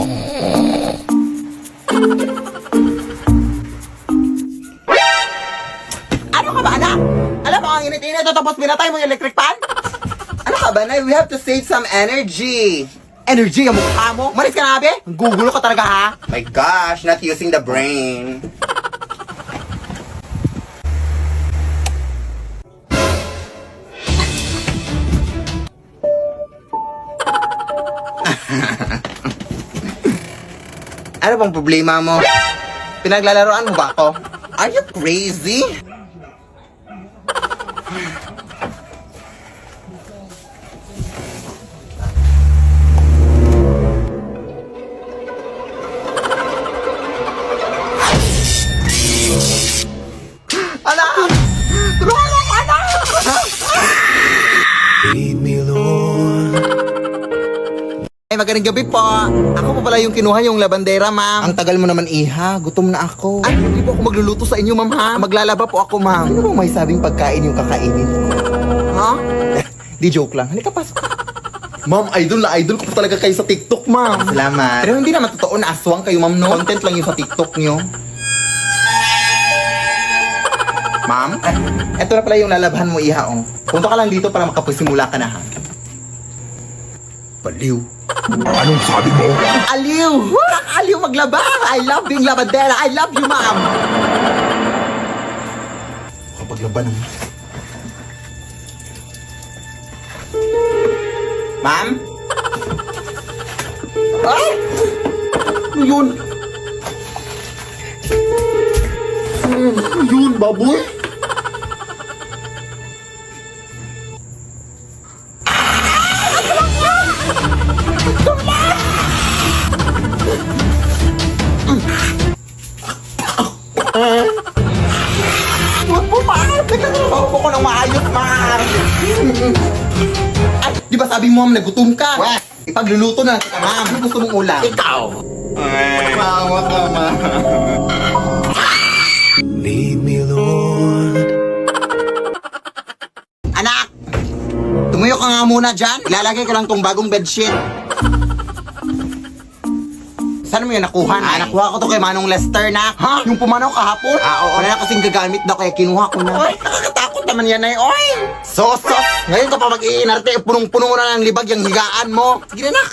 Ano ka ba, anak? Alam mo, ang init-init tapos pinatay mo yung electric fan? Ano ka ba, Nay? We have to save some energy. Energy ang mukha mo? Maris ka na, be? Gugulo ka talaga, ha? My gosh, not using the brain. Ano bang problema mo? Pinaglalaroan mo ba ako? Are you crazy? Anak! Tulungan mo ako, anak! Lead me, Lord. Ay, magandang gabi po. Ako pa pala yung kinuha yung labandera, ma'am. Ang tagal mo naman, iha. Gutom na ako. Ay, hindi po ako magluluto sa inyo, ma'am, ha? Maglalaba po ako, ma'am. Ano bang may sabing pagkain yung kakainin ko? Ha? Di joke lang. Halika, pasok. Ma'am, idol na idol ko po talaga kayo sa TikTok, ma'am. Salamat. Pero hindi naman totoo na aswang kayo, ma'am, no? Content lang yung sa TikTok nyo. Ma'am? Eto na pala yung lalabahan mo, iha, oh. Punta ka lang dito para makapasimula ka na, ha? Baliw. Anong sabi mo? Aliw! Aliw maglaba! I love being labandera! I love you, ma'am! Kapag laban naman. Ma'am? Ay! Ano yun? Ano yun, baboy? Huwag mo, ma'am! Nagkatrabaho ko ng maayos, ma'am! Ay, di ba sabi mo, ma'am, nagutom ka? Weh! Ipagluluto na kita, ma'am. Ano gusto mong ulam? Ikaw! Mawa ka, ma'am. Lead me, Lord. Anak! Tumuyo ka nga muna dyan. Ilalagay ko lang tong bagong bedsheet. Saan mo yun nakuha? Nakuha ko to kay Manong Lester na. Ha? Yung pumanaw kahapon? Oo. Wala na kasing gagamit daw kaya kinuha ko na. Oy, nakakatakot naman yan ay, oy! Sos! Ngayon ka pa mag-iinarte, punong-puno mo na ng libag yung higaan mo. Sige na, nak!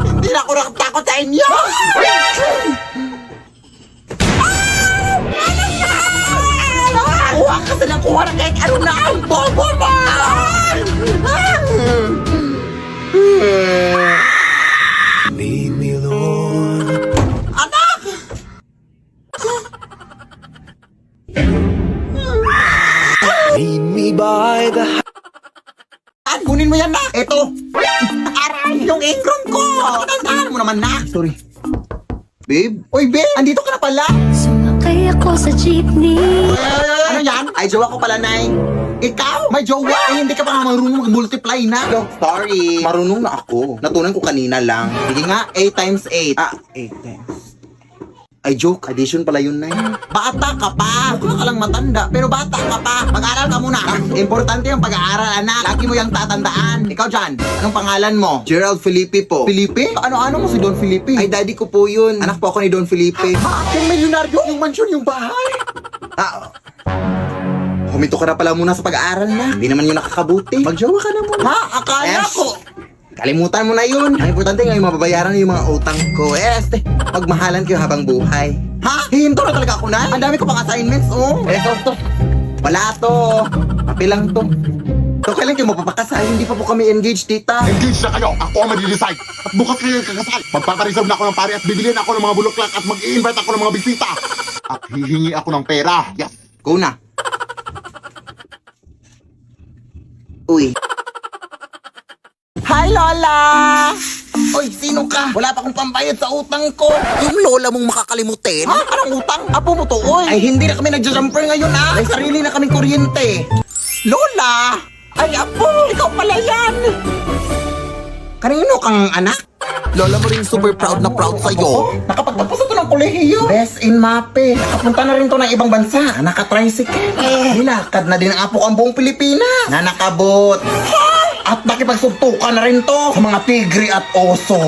Hindi na ako nakatakot sa inyo! Kuha ka sa nang kuha na kahit ano na ang bobo mo! Lead me, Lord. Anak! Lead me by the Kunin mo yan, nak! Eto! Aray! Yung ingron ko! Tandaan mo naman, nak! Sorry. Babe? Uy, babe! Andito ka na pala! Sumakay ako sa jeepney. Ano yan? Ay, jowa ko pala, Nay. Ikaw? May jowa? Eh, hindi ka pa nga marunong mag-multiply na. No, sorry. Marunong na ako. Natunan ko kanina lang. Sige nga, 8 times 8. 8 times. Ay, joke. Addition pala yun, Nay. Bata ka pa. Mukha ka lang matanda, pero bata ka pa. Mag-aaral ka muna. Importante yung pag-aaral, anak. Lagi mo yung tatandaan. Ikaw dyan, anong pangalan mo? Gerald Felipe po. Felipe? Ano-ano mo si Don Felipe? Ay, daddy ko po yun. Anak po ako ni Don Felipe. Yung milyonaryo? Yung mansyon, yung bahay? Huminto ka na pala muna sa pag-aaral na. Hindi naman yung nakakabuti. Magjowa ka na muna. Ha? Akala ko. Kalimutan mo na yun. Ang importante ngayon mababayaran yung mga utang ko. Pagmahalan kayo habang buhay. Ha? Hihinto na talaga ako na? Ang dami ko pang assignments, oh. To. Wala to. Papilang to. So, kailan kayo mapapakasal? Hindi pa po kami engaged, tita. Engage na kayo. Ako ang mag-decide. At bukas kayo kakasal. Magpapareserve na ako ng pare at bibiliin ako ng mga bulaklak at mag-i-invite ako ng mga bisita. At hihingi ako ng pera. Yes. Go na. Uy. Hi, Lola! Oy, sino ka? Wala pa akong pambayad sa utang ko. Yung lola mong makakalimutin? Ha? Anong utang? Apo mo to, oy. Ay, hindi na kami nagja-jumper ngayon, ah. May sarili na kaming kuryente. Lola! Ay, apo! Ikaw pala yan! Kanino kang anak? Lola mo rin super proud na proud sa'yo. Nakapagtapos ito ng kolehiyo. Best in MAPE. Nakapunta na rin to ng ibang bansa. Nakatricycle. Nilakad na din ang apo ang buong Pilipinas. Na nakabot. At nakipagsugtukan na rin to sa mga tigre at oso.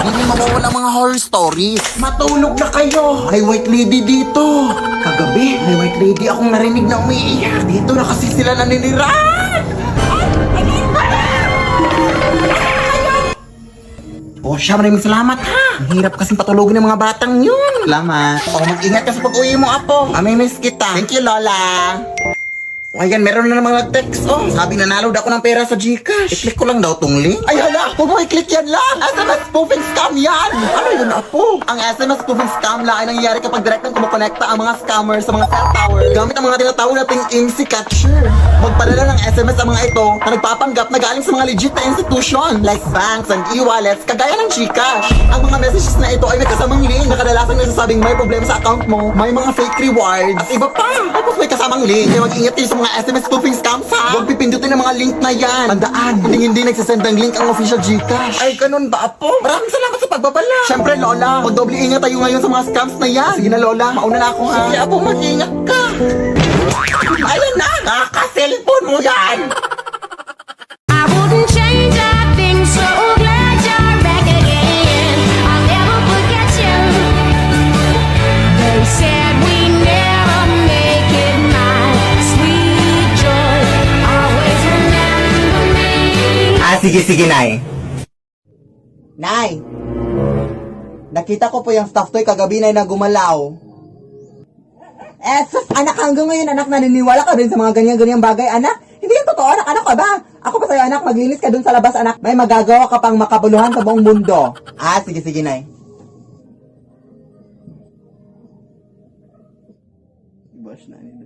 Hindi mawawala mga horror stories. Matulog na kayo. May white lady dito. Kagabi, may white lady akong narinig na umiiyak. Dito na kasi sila naninirahan. Oh, siya, maraming salamat ha. Ang hirap kasing patulogin ng mga batang yun. Salamat. Oh, mag-ingat ka sa pag-uwi mo, apo. Amimiss kita. Thank you, Lola. O ayan, meron na namang nag-text. Oh, sabi nanalo daw ako ng pera sa Gcash. I-click ko lang daw tong link. Ay hala, huwag mo i-click yan lang. SMS spoofing scam yan. Ano yun, apo? Ang SMS spoofing scam lang ay nangyayari kapag direktang kumukonekta ang mga scammers sa mga cell tower gamit ang mga tinatawag nating IMSI catcher. Magpadala ng SMS ang mga ito na nagpapanggap na galing sa mga legit na institution like banks and e-wallets kagaya ng Gcash. Ang mga messages na ito ay may kasamang link na kadalasang nagsasabing may problema sa account mo, may mga fake rewards, at iba pa. Tapos may kasamang link. Kaya mag-ingat kayo sa mga SMS spoofing scams ha. Huwag pipindutin ang mga link na yan. Tandaan, hindi nagsasend ng link ang official Gcash. Ay, ganun ba, apo? Maraming salamat sa pagbabala. Siyempre, Lola, magdoble ingat tayo ngayon sa mga scams na yan. Sige na, Lola, mauna na ako ha. Sige, apo, mag-ingat ka. Ayun na, nakaka-cellphone mo yan. I wouldn't change a thing, so glad you're back again. I'll never forget you. They said we never make it, my sweet joy. Always remember me. Sige, Nay. Nay, nakita ko po yung stuffed toy kagabi na gumalaw. Sus, anak, hanggang ngayon, anak, naniniwala ka rin sa mga ganyan-ganyang bagay, anak? Hindi yung totoo, anak, ka ba? Ako pa sa'yo, anak, maglinis ka dun sa labas, anak. May magagawa ka pang makabuluhan sa buong mundo. Sige, Nay. Bash na nila.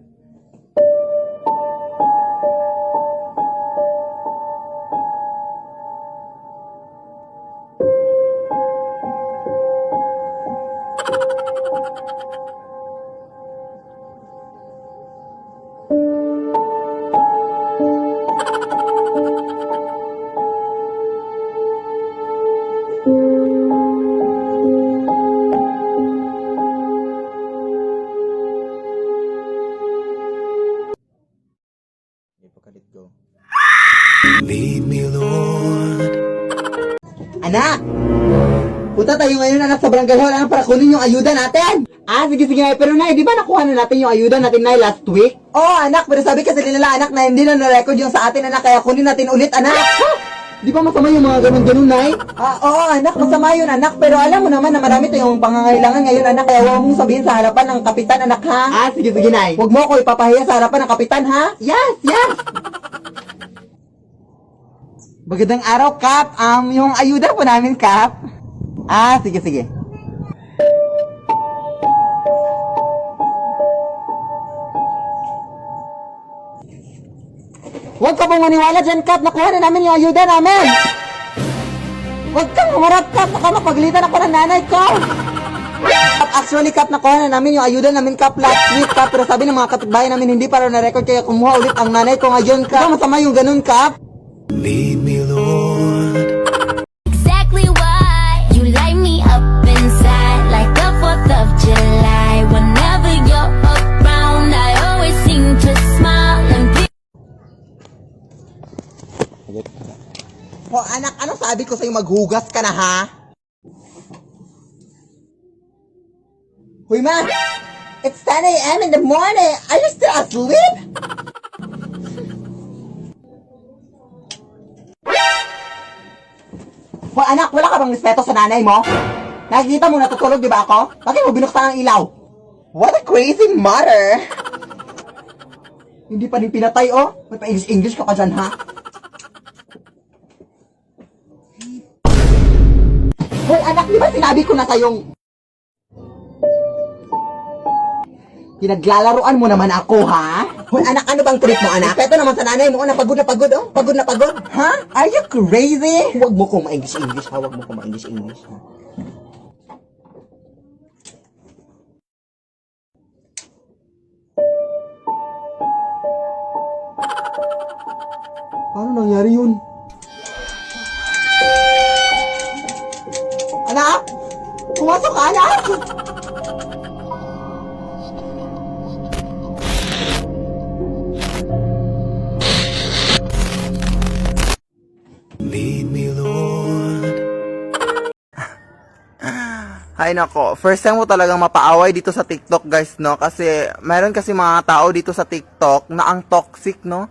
Lead me, Lord. Anak! Punta tayo ngayon, anak, sa barangay hall, anak, para kunin yung ayuda natin. Sige, pero Nay, di ba nakuha na natin yung ayuda natin, Nay, last week? Anak, pero sabi kasi nila, anak, na hindi na na-record yung sa atin, anak, kaya kunin natin ulit, anak. Di ba masama yung mga ganun-ganun, Nay? Oo, anak, masama yun, anak, pero alam mo naman na marami tayong pangangailangan ngayon, anak, kaya huwag mong sabihin sa harapan ng kapitan, anak, ha? Sige, Nay. Huwag mo ako ipapahiya sa harapan ng kapitan, ha? Yes! Magandang araw, Kap. Yung ayuda po namin, Kap. Sige. Huwag ka pong maniwala dyan, Kap. Nakuha na namin yung ayuda namin. Huwag kang umarap, Kap. Baka mapagalitan ako ng nanay ko. Kap, actually, Kap, nakuha na namin yung ayuda namin, Kap, last week, Kap. Pero sabi ng mga kapitbahay namin, hindi pa raw na-record, kaya kumuha ulit ang nanay ko ngayon, Kap. Masama yung ganun, Kap. Lead me, Lord. Exactly why you light me up inside like the 4th of July. Whenever you're around, I always seem to smile and be. Anak, ano sabi ko sa'yo, maghugas ka na, ha? Huy, ma! It's 10 a.m. in the morning! Are you still asleep? Anak, wala ka bang respeto sa nanay mo? Nakikita mo natutulog, di ba ako? Bakit mo binuksan ang ilaw? What a crazy mother! Hindi pa rin pinatay, oh. May pa-English ka pa dyan, ha? Hoy, anak, di ba sinabi ko na sa'yong... Pinaglalaroan mo naman ako, ha? Hoy, anak, ano bang trip mo, anak? Ito naman sa nanay mo, na pagod na pagod, oh. Pagod na pagod. Ha? Are you crazy? Huwag mo kong ma-English, ha? Huwag mo kong ma-English, ha? Paano nangyari yun? Anak! Pumasok ka, anak! Lead me, Lord. Ay nako, first time mo talagang mapaaway dito sa TikTok guys, no? Kasi mayroon kasi mga tao dito sa TikTok na ang toxic, no?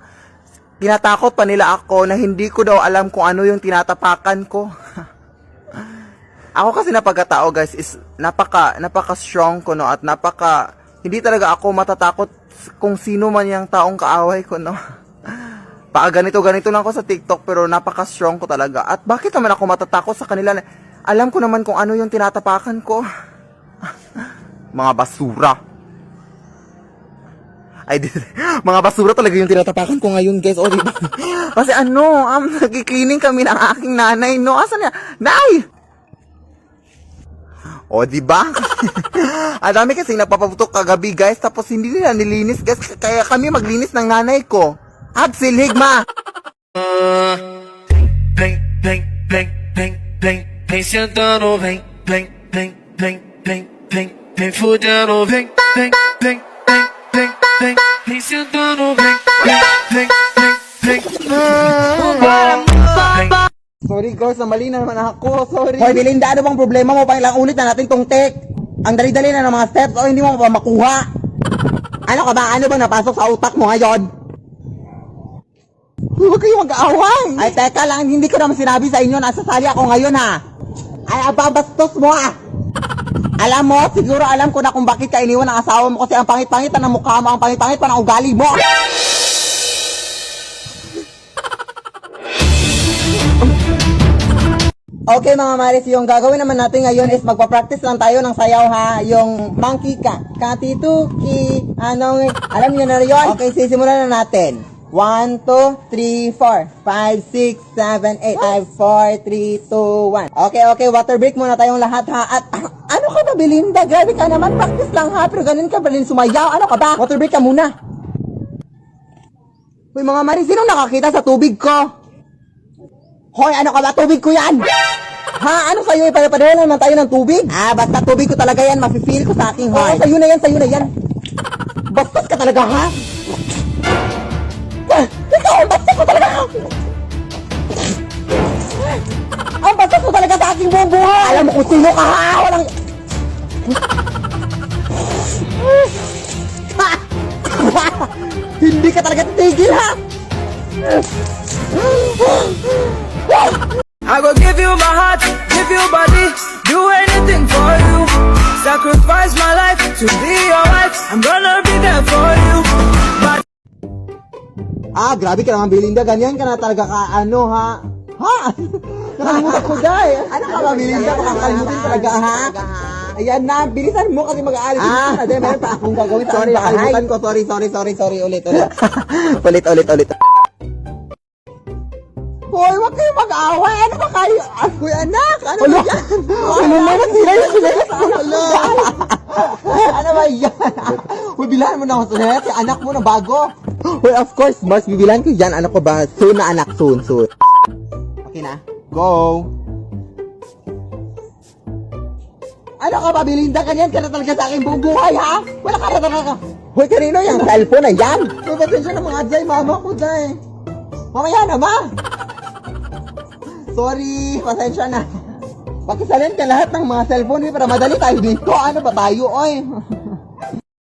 Tinatakot pa nila ako na hindi ko daw alam kung ano yung tinatapakan ko. Ako kasi na pagkatao guys is napaka strong ko, no? At hindi talaga ako matatakot kung sino man yung taong kaaway ko, no? Ganito lang ako sa TikTok pero napaka strong ko talaga. At bakit naman ako matatakot sa kanila? Alam ko naman kung ano yung tinatapakan ko. Mga basura. Mga basura talaga yung tinatapakan ko ngayon, guys. O, diba? Kasi nagki-cleaning kami ng aking nanay, no? Asan niya? Nay! O, diba? Ang dami kasi napapaputok kagabi, guys. Tapos hindi nila nilinis, guys. Kaya kami maglinis ng nanay ko. Absil, higma! Vem, vem, vem, vem, vem, vem sentando, vem, vem, vem, vem, vem, vem, vem fudendo, vem, vem, vem, vem, vem, vem, vem sentando, vem, vem, vem, vem, vem. Sorry, girls. Mali na naman ako. Sorry. Hoy, Belinda, ano bang problema mo? Pang ilang ulit na natin tong tek. Ang dali-dali na ng mga steps o hindi mo pa makuha. Ano ka ba? Ano bang napasok sa utak mo ngayon? Huwag kayong mag-aaway. Ay, teka lang, hindi ko naman sinabi sa inyo na sasali ako ngayon, ha? Ay, ababastos mo, ah! Alam mo, siguro alam ko na kung bakit ka iniwan ng asawa mo kasi ang pangit-pangit na ng mukha mo, ang pangit-pangit pa ng ugali mo! Okay mga Maris, yung gagawin naman natin ngayon is magpa-practice lang tayo ng sayaw ha, yung monkey ka, katituki, alam niyo na yun? Okay, sisimulan na natin. 1, 2, 3, 4, 5, 6, 7, 8, 5, 4, 3, 2, 1. Okay, water break muna tayong lahat ha. At ano ka ba, Belinda? Grabe ka naman, practice lang ha, pero ganun ka pa rin sumayaw. Ano ka ba? Water break ka muna. Uy mga Maris, sino nakakita sa tubig ko? Hoy, ano ka ba? Tubig ko yan! Ha? Ano sa'yo? Ipapadala naman tayo ng tubig? Ah, basta tubig ko talaga yan. Mafe-feel ko sa aking heart. Sa'yo na yan. Bastos ka talaga, ha? Ikaw, ang bastos ko talaga! Ang bastos ko talaga sa aking buong buhay! Alam mo kung sino ka, ha? Walang... Hindi ka talaga titigil, ha? I will give you my heart, give you body, do anything for you. Sacrifice my life to be your wife. I'm gonna be there for you. But Grabe ka naman, Belinda. Ganyan ka na talaga ka, ha? Nakalimutan ko, Day. Ano ka ba, Belinda? Makakalimutan talaga, ha? Ayan na, bilisan mo kasi mag-aalis. Day, meron pa akong gagawin. Sorry, nakalimutan ko. Sorry. Ulit. Hoy, wag kayo mag-away. Ano ba kayo? Hoy, anak. Ano ba yan? Ano naman sila? Ano ba yan? Hoy, bilahan mo na ako sa si anak mo na bago. Hoy, of course, mas bibilan ko dyan. Ano ko ba? Soon na anak, soon. Okay na? Go! Ano ka ba, Belinda? Ganyan ka na talaga sa aking buong buhay, ha? Wala ka na talaga. Hoy, kanino yung cellphone na yan? Hoy, pasensya na mga Jay, mama ko, Jay. Mamaya na, ma! Sorry, pasensya na. Pakisalin ka lahat ng mga cellphone para madali tayo dito. Ano ba tayo, oy?